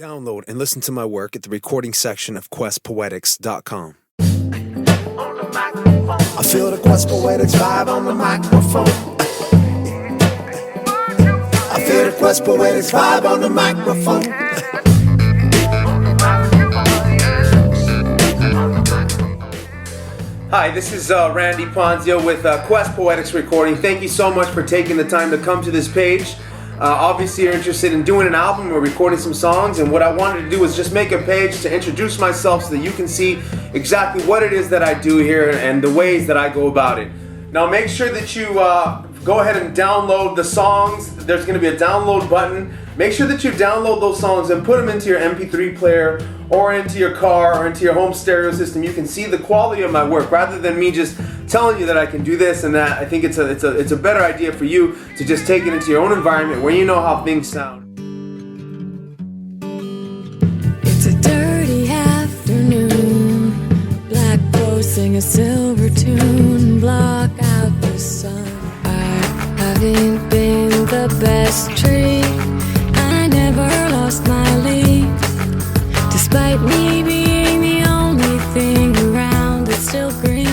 Download and listen to my work at the recording section of questpoetics.com. I feel the Quest Poetics vibe on the microphone. I feel the Quest Poetics vibe on the microphone. Hi, this is Randy Ponzio with Quest Poetics Recording. Thank you so much for taking the time to come to this page. Obviously you're interested in doing an album or recording some songs, and what I wanted to do was just make a page to introduce myself so that you can see exactly what it is that I do here and the ways that I go about it. Now make sure that you go ahead and download the songs. There's going to be a download button. Make sure that you download those songs and put them into your MP3 player or into your car or into your home stereo system. You can see the quality of my work rather than me just telling you that I can do this and that. I think it's a better idea for you to just take it into your own environment where you know how things sound. It's a dirty afternoon. Black crows sing a silver tune, block out the sun. I haven't been the best tree. I never lost my leaves, despite me being the only thing around that's still green.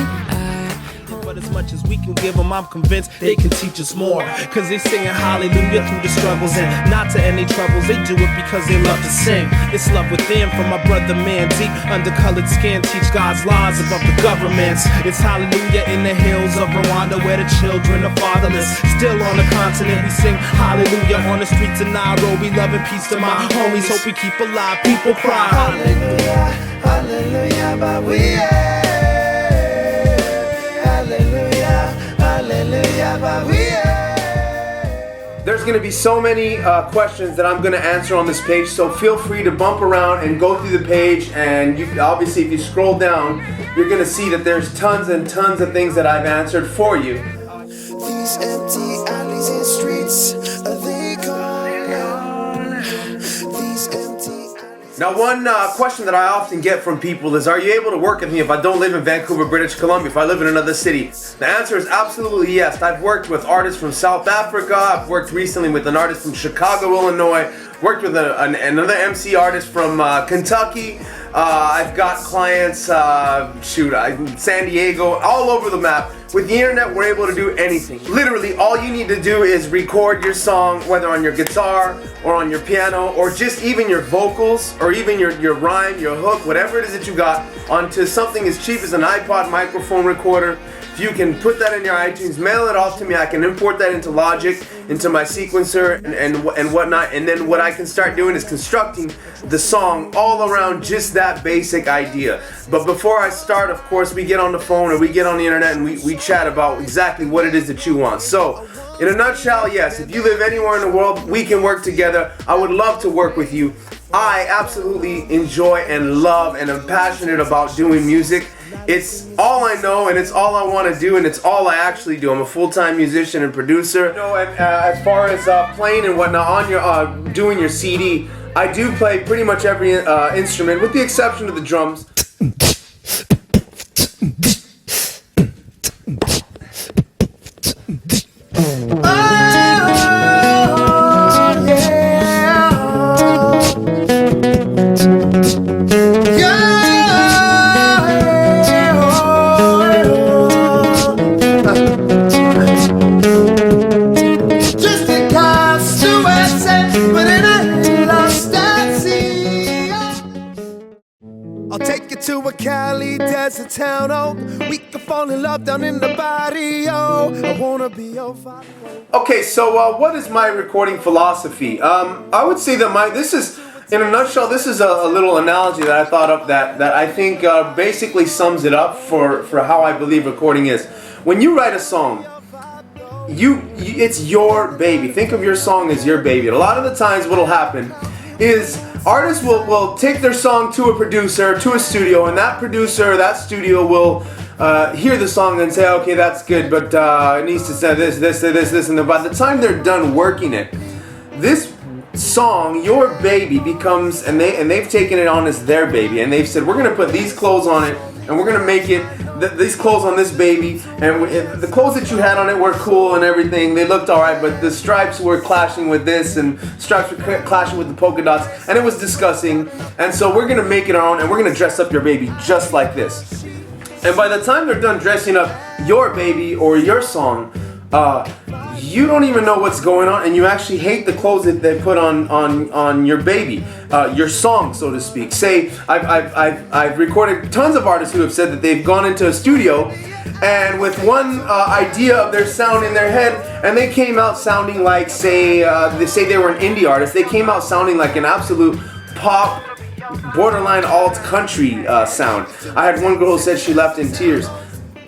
But as much as we can give them, I'm convinced they can teach us more. Cause they singing hallelujah through the struggles and not to any troubles. They do it because they love to sing. It's love within from my brother man. Deep undercolored skin, teach God's laws above the governments. It's hallelujah in the hills of Rwanda where the children are fatherless. Still on the continent we sing hallelujah. On the streets of Nairobi, love and peace to my homies. Hope we keep alive, people cry hallelujah, hallelujah, but we There's going to be so many questions that I'm going to answer on this page, so feel free to bump around and go through the page, and you obviously if you scroll down you're going to see that there's tons and tons of things that I've answered for you. These empty alleys and streets, they call out. These empty alleys. Now one question that I often get from people is, are you able to work with me if I don't live in Vancouver, British Columbia, if I live in another city? The answer is absolutely yes. I've worked with artists from South Africa. I've worked recently with an artist from Chicago, Illinois. Worked with another MC artist from Kentucky. I've got clients, San Diego, all over the map. With the internet, we're able to do anything. Literally, all you need to do is record your song, whether on your guitar or on your piano, or just even your vocals, or even your rhyme, your hook, whatever it is that you got, onto something as cheap as an iPod microphone recorder. If you can put that in your iTunes, mail it off to me. I can import that into Logic, into my sequencer and whatnot, and then what I can start doing is constructing the song all around just that basic idea. But before I start, of course, we get on the phone or we get on the internet and we chat about exactly what it is that you want. So, in a nutshell, yes, if you live anywhere in the world, we can work together. I would love to work with you. I absolutely enjoy and love and am passionate about doing music. It's all I know and it's all I want to do and it's all I actually do. I'm a full-time musician and producer. And as far as playing and whatnot on your doing your CD, I do play pretty much every instrument with the exception of the drums. To a Cali desert town, oh, we can fall in love down in the barrio. I wanna be your father. Okay, so what is my recording philosophy? I would say that this is, in a nutshell, this is a little analogy that I thought up that I think basically sums it up for how I believe recording is. When you write a song, it's your baby. Think of your song as your baby. And a lot of the times what'll happen is artists will take their song to a producer, to a studio, and that producer or that studio will hear the song and say, okay, that's good, but it needs to say this, and by the time they're done working it, this song, your baby, becomes, and they've taken it on as their baby, and they've said, we're going to put these clothes on it, and we're gonna make it these clothes on this baby, and the clothes that you had on it were cool and everything. They looked alright, but the stripes were clashing with this, and stripes were clashing with the polka dots, and it was disgusting. And so we're gonna make it our own, and we're gonna dress up your baby just like this. And by the time they're done dressing up your baby or your song, you don't even know what's going on, and you actually hate the clothes that they put on your baby, your song, so to speak. Say, I've recorded tons of artists who have said that they've gone into a studio and with one idea of their sound in their head, and they came out sounding like, say they were an indie artist, they came out sounding like an absolute pop, borderline alt country sound. I had one girl who said she left in tears.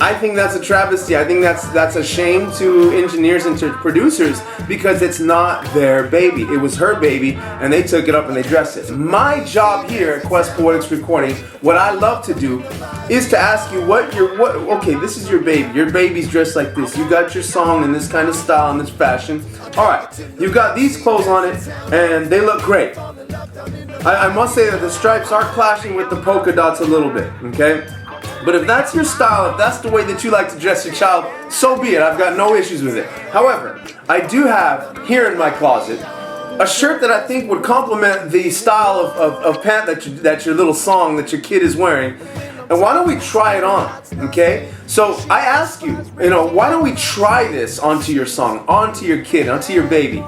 I think that's a travesty. I think that's a shame to engineers and to producers, because it's not their baby. It was her baby, and they took it up and they dressed it. My job here at Quest Poetics Recording, what I love to do, is to ask you okay, this is your baby. Your baby's dressed like this. You got your song in this kind of style, in this fashion. Alright, you've got these clothes on it, and they look great. I must say that the stripes are clashing with the polka dots a little bit, okay? But if that's your style, if that's the way that you like to dress your child, so be it. I've got no issues with it. However, I do have here in my closet a shirt that I think would complement the style of pant that your little song that your kid is wearing. And why don't we try it on, okay? So I ask you, why don't we try this onto your song, onto your kid, onto your baby?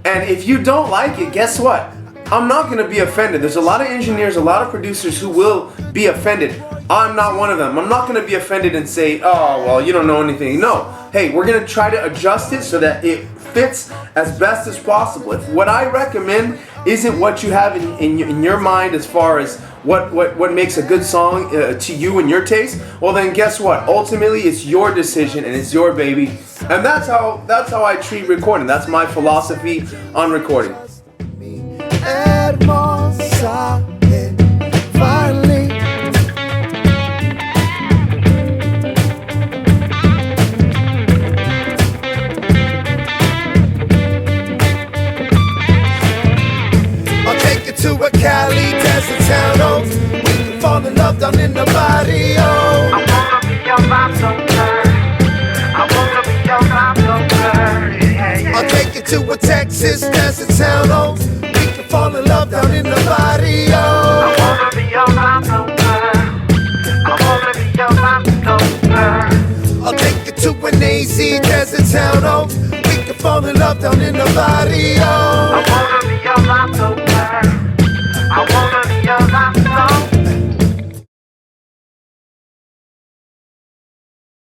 And if you don't like it, guess what? I'm not going to be offended. There's a lot of engineers, a lot of producers who will be offended. I'm not one of them. I'm not going to be offended and say, oh, well, you don't know anything. No. Hey, we're going to try to adjust it so that it fits as best as possible. If what I recommend isn't what you have in your mind as far as what makes a good song to you and your taste, well then guess what? Ultimately, it's your decision and it's your baby. And that's how I treat recording. That's my philosophy on recording. Hermosa, finally. I'll take you to a Cali desert town, oh. We can fall in love down in the barrio. I wanna be your bottom girl. I wanna be your bottom girl. Yeah. I'll take you to a Texas desert town, oh. Fall in love down in the barrio. I wanna be your bottom girl. I wanna be your bottom girl. I'll take you to an AZ desert town, oh. We can fall in love down in the barrio. I wanna be your bottom girl. I wanna be your bottom